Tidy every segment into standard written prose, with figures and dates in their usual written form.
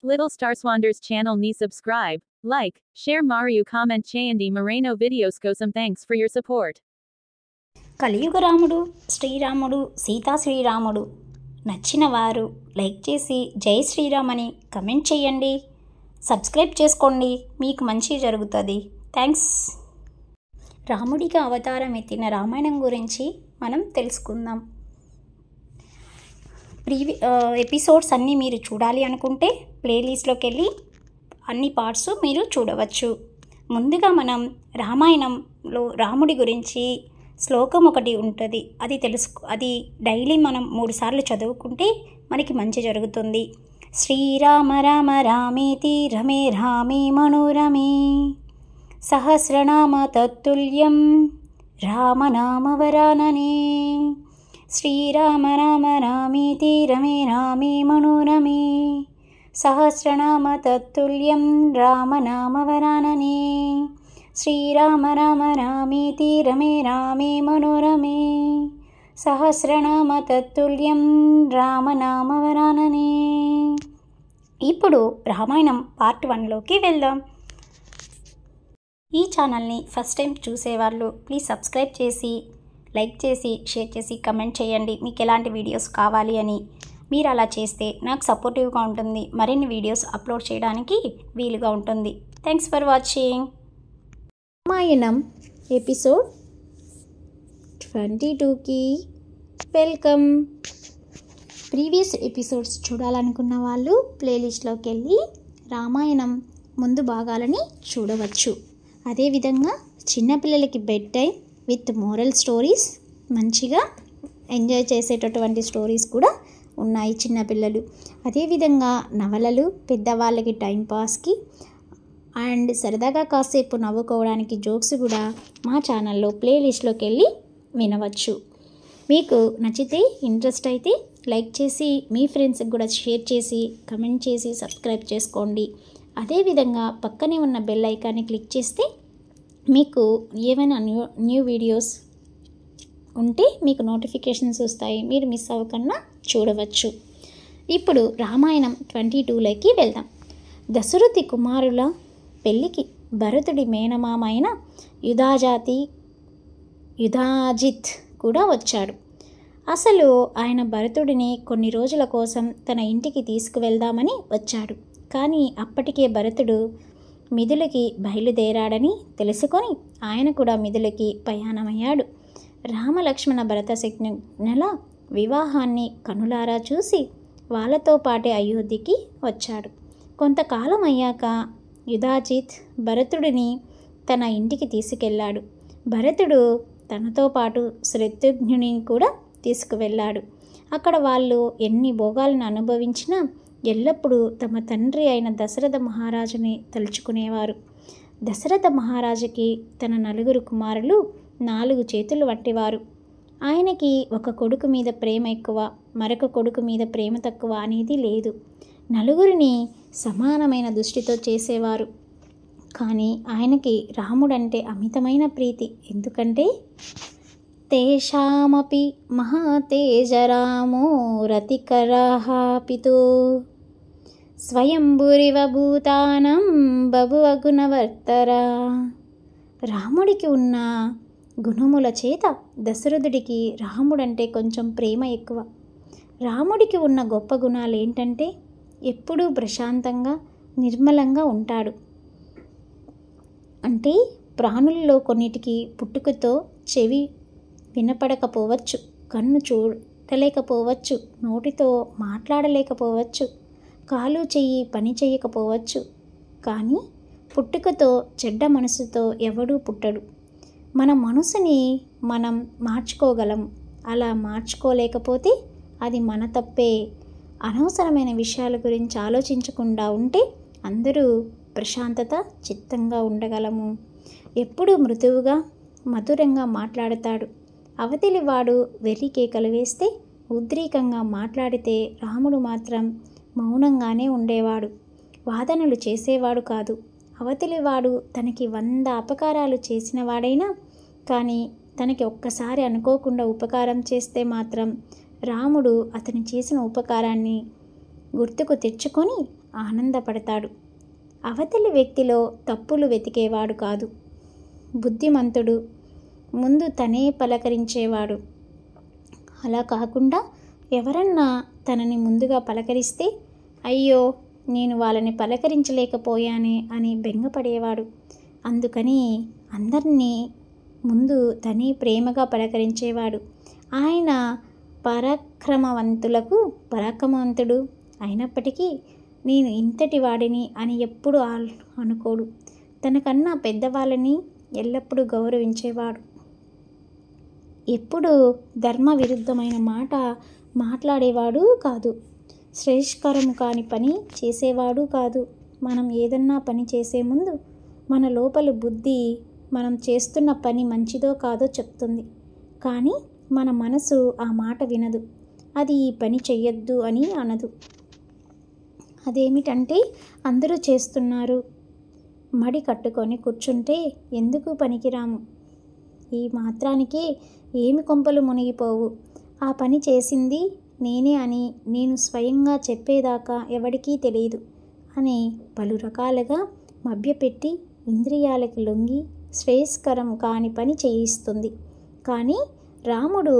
Little Starswanders channel ni subscribe, like, share Mario comment చేయండి Moreno videos కోసం thanks for your support. కలియుగ రాముడు శ్రీరాముడు సీతా శ్రీరాముడు నచ్చిన వారు లైక్ చేసి జై శ్రీరామ్ అని కమెంట్ చేయండి. సబ్స్క్రైబ్ చేసుకోండి, మీకు మంచి జరుగుతుంది. థ్యాంక్స్. రాముడికి అవతారం ఎత్తిన రామాయణం గురించి మనం తెలుసుకుందాం. ఎపిసోడ్స్ అన్నీ మీరు చూడాలి అనుకుంటే ప్లేలిస్ట్లోకి వెళ్ళి అన్ని పార్ట్స్ మీరు చూడవచ్చు. ముందుగా మనం రామాయణంలో రాముడి గురించి శ్లోకం ఒకటి ఉంటుంది, అది డైలీ మనం 3 సార్లు చదువుకుంటే మనకి మంచి జరుగుతుంది. శ్రీరామ రామ రామేతి రమే రామే మనోరమే సహస్రనామ తత్తుల్యం రామనామవరాననే. శ్రీరామ రామ రామేతి రమే రామే మనోరమే సహస్రనామ తత్తుల్యం రామనామవరాననే. శ్రీరామ రామ రామేతి రమే రామే మనోరమే సహస్రనామ తత్తుల్యం రామనామవరాననే. ఇప్పుడు రామాయణం పార్ట్ 1లోకి వెళ్దాం. ఈ ఛానల్ని ఫస్ట్ టైం చూసేవాళ్ళు ప్లీజ్ సబ్స్క్రైబ్ చేసి లైక్ చేసి షేర్ చేసి కమెంట్ చేయండి మీకు ఎలాంటి వీడియోస్ కావాలి అని. మీరు అలా చేస్తే నాకు సపోర్టివ్గా ఉంటుంది, మరిన్ని వీడియోస్ అప్లోడ్ చేయడానికి వీలుగా ఉంటుంది. Thanks for watching. Ramayanam episode 22కి వెల్కమ్. ప్రీవియస్ ఎపిసోడ్స్ చూడాలనుకున్న వాళ్ళు ప్లేలిస్ట్లోకి వెళ్ళి రామాయణం ముందు భాగాలని చూడవచ్చు. అదేవిధంగా చిన్నపిల్లలకి bed time with moral stories, మంచిగా ఎంజాయ్ చేసేటటువంటి స్టోరీస్ కూడా ఉన్నాయి చిన్నపిల్లలు. అదేవిధంగా నవలలు పెద్దవాళ్ళకి టైంపాస్కి అండ్ సరదాగా కాసేపు నవ్వుకోవడానికి జోక్స్ కూడా మా ఛానల్లో ప్లేలిస్ట్లోకి వెళ్ళి వినవచ్చు. మీకు నచ్చితే ఇంట్రెస్ట్ అయితే లైక్ చేసి మీ ఫ్రెండ్స్కి కూడా షేర్ చేసి కమెంట్ చేసి సబ్స్క్రైబ్ చేసుకోండి. అదేవిధంగా పక్కనే ఉన్న బెల్ ఐకాన్ని క్లిక్ చేస్తే మీకు ఏమైనా న్యూ వీడియోస్ ఉంటే మీకు నోటిఫికేషన్స్ వస్తాయి, మీరు మిస్ అవ్వకుండా చూడవచ్చు. ఇప్పుడు రామాయణం 22లోకి వెళ్దాం. దశరథి కుమారుల పెళ్ళికి భరతుడి మేనమామ అయిన యుధాజిత్ కూడా వచ్చాడు. అసలు ఆయన భరతుడిని కొన్ని రోజుల కోసం తన ఇంటికి తీసుకువెళ్దామని వచ్చాడు. కానీ అప్పటికే భరతుడు మిథులకి బయలుదేరాడని తెలుసుకొని ఆయన కూడా మిథులకి ప్రయాణమయ్యాడు. రామలక్ష్మణ భరత శత్రుఘ్నుల వివాహాన్ని కనులారా చూసి వాళ్ళతో పాటే అయోధ్యకి వచ్చాడు. కొంతకాలం అయ్యాక యుధాజిత్ భరతుడిని తన ఇంటికి తీసుకెళ్ళాడు. భరతుడు తనతో పాటు శత్రుఘ్నుని కూడా తీసుకువెళ్ళాడు. అక్కడ వాళ్ళు ఎన్ని భోగాలను అనుభవించినా ఎల్లప్పుడూ తమ తండ్రి అయిన దశరథ మహారాజుని తలుచుకునేవారు. దశరథ మహారాజుకి తన 4 కుమారులు 4 చేతులు వంటివారు. ఆయనకి ఒక కొడుకు మీద ప్రేమ ఎక్కువ, మరొక కొడుకు మీద ప్రేమ తక్కువ అనేది లేదు. 4 సమానమైన దృష్టితో చేసేవారు. కానీ ఆయనకి రాముడంటే అమితమైన ప్రీతి. ఎందుకంటే తేషామపి మహాతేజరామో రతికరః పితో స్వయంభురివ భూతానం బభువ గుణవర్తరా. రాముడికి ఉన్న గుణముల చేత దశరథుడికి రాముడంటే కొంచెం ప్రేమ ఎక్కువ. రాముడికి ఉన్న గొప్ప గుణాలు ఏంటంటే ఎప్పుడూ ప్రశాంతంగా నిర్మలంగా ఉంటాడు. అంటే ప్రాణుల్లో కొన్నిటికి పుట్టుకతో చెవి వినపడకపోవచ్చు, కన్ను చూడలేకపోవచ్చు, నోటితో మాట్లాడలేకపోవచ్చు, కాలు చెయ్యి పని చేయకపోవచ్చు. కానీ పుట్టుకతో చెడ్డ మనసుతో ఎవడూ పుట్టడు. మన మనసుని మనం మార్చుకోగలం. అలా మార్చుకోలేకపోతే అది మన తప్పే. అనవసరమైన విషయాల గురించి ఆలోచించకుండా ఉంటే అందరూ ప్రశాంతత చిత్తంగా ఉండగలము. ఎప్పుడూ మృదువుగా మధురంగా మాట్లాడతాడు. అవతలివాడు వెర్రి కేకలు వేస్తే ఉద్రేకంగా మాట్లాడితే రాముడు మాత్రం మౌనంగానే ఉండేవాడు. వాదనలు చేసేవాడు కాదు. అవతలివాడు తనకి 100 అపకారాలు చేసిన వాడైనా కానీ తనకి ఒక్కసారి అనుకోకుండా ఉపకారం చేస్తే మాత్రం రాముడు అతను చేసిన ఉపకారాన్ని గుర్తుకు తెచ్చుకొని ఆనందపడతాడు. అవతలి వ్యక్తిలో తప్పులు వెతికేవాడు కాదు. బుద్ధిమంతుడు, ముందు తనే పలకరించేవాడు. అలా కాకుండా ఎవరన్నా తనని ముందుగా పలకరిస్తే అయ్యో నేను వాళ్ళని పలకరించలేకపోయానే అని బెంగపడేవాడు. అందుకని అందరినీ ముందు తనే ప్రేమగా పలకరించేవాడు. ఆయన పరాక్రమవంతుడు అయినప్పటికీ నేను ఇంతటి వాడిని అని ఎప్పుడు అనుకోడు. తనకన్నా పెద్దవాళ్ళని ఎల్లప్పుడూ గౌరవించేవాడు. ఎప్పుడు ధర్మ విరుద్ధమైన మాట మాట్లాడేవాడు కాదు. శ్రేయస్కరం కాని పని చేసేవాడు కాదు. మనం ఏదన్నా పని చేసే ముందు మన లోపల బుద్ధి మనం చేస్తున్న పని మంచిదో కాదో చెప్తుంది. కానీ మన మనసు ఆ మాట వినదు. అది ఈ పని చెయ్యొద్దు అని అనదు. అదేమిటంటే అందరూ చేస్తున్నారు, మడి కట్టుకొని కూర్చుంటే ఎందుకు పనికిరాము, ఈ మాత్రానికే ఏమి కొంపలు మునిగిపోవు, ఆ పని చేసింది నేనే అని నేను స్వయంగా చెప్పేదాకా ఎవరికీ తెలియదు అని పలు రకాలుగా మభ్యపెట్టి ఇంద్రియాలకు లొంగి శ్రేయస్కరం కాని పని చేయిస్తుంది. కానీ రాముడు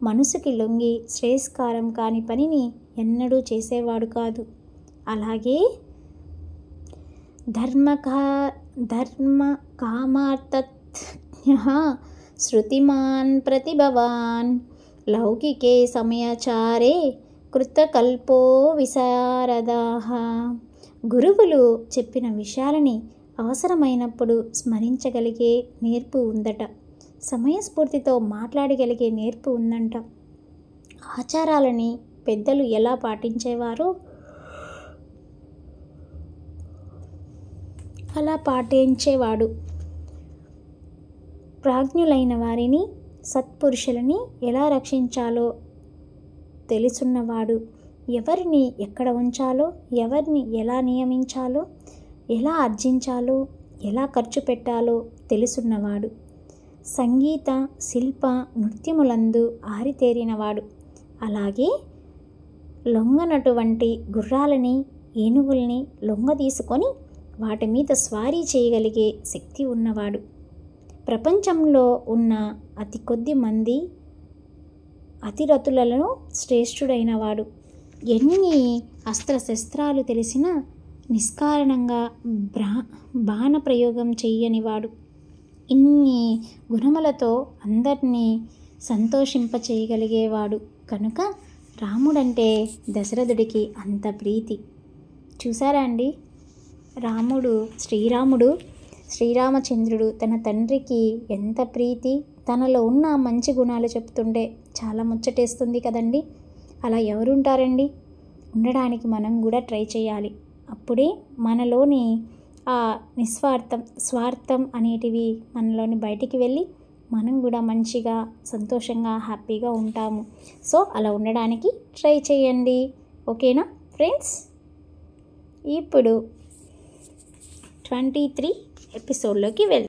మనసుకి లొంగి శ్రేయస్కరం కాని పనిని ఎన్నడూ చేసేవాడు కాదు. అలాగే ధర్మ కామార్థజ్ఞః శృతిమాన్ ప్రతిభవాన్ లౌకికే సమయాచారే కృతకల్పో విశారదాః. గురువులు చెప్పిన విషయాలని అవసరమైనప్పుడు స్మరించగలిగే నేర్పు ఉందట. సమయస్ఫూర్తితో మాట్లాడగలిగే నేర్పు ఉందంట. ఆచారాలని పెద్దలు ఎలా పాటించేవారో అలా పాటించేవాడు. ప్రాజ్ఞులైన వారిని, సత్పురుషులని ఎలా రక్షించాలో తెలుసున్నవాడు. ఎవరిని ఎక్కడ ఉంచాలో, ఎవరిని ఎలా నియమించాలో, ఎలా ఆర్జించాలో, ఎలా ఖర్చు పెట్టాలో తెలుసున్నవాడు. సంగీత, శిల్ప, నృత్యములందు ఆరితేరినవాడు. అలాగే లొంగనటువంటి గుర్రాలని, ఏనుగుల్ని లొంగ తీసుకొని వాటి మీద స్వారీ చేయగలిగే శక్తి ఉన్నవాడు. ప్రపంచంలో ఉన్న అతి కొద్ది మంది అతిరథులలో శ్రేష్ఠుడైనవాడు. ఎన్ని అస్త్రశస్త్రాలు తెలిసినా నిష్కారణంగా బాణ ప్రయోగం చెయ్యనివాడు. ఇన్ని గుణములతో అందరినీ సంతోషింపచేయగలిగేవాడు కనుక రాముడంటే దశరథుడికి అంత ప్రీతి. చూసారా అండి, శ్రీరామచంద్రుడు తన తండ్రికి ఎంత ప్రీతి, తనలో ఉన్న మంచి గుణాలు చెప్తుంటే చాలా ముచ్చటేస్తుంది కదండి. అలా ఎవరుంటారండి? ఉండడానికి మనం కూడా ట్రై చేయాలి. అప్పుడే మనలోని ఆ స్వార్థం అనేటివి మనలోని బయటికి వెళ్ళి మనం కూడా మంచిగా, సంతోషంగా, హ్యాపీగా ఉంటాము. సో అలా ఉండడానికి ట్రై చేయండి. ఓకేనా ఫ్రెండ్స్? ఇప్పుడు 23 ఎపిసోడ్లోకి వెళ్దాం.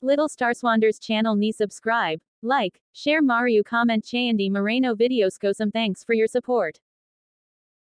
Little Stars Wonders channel ni subscribe, like, share Mario comment చేయండి Moreno videos కోసం thanks for your support.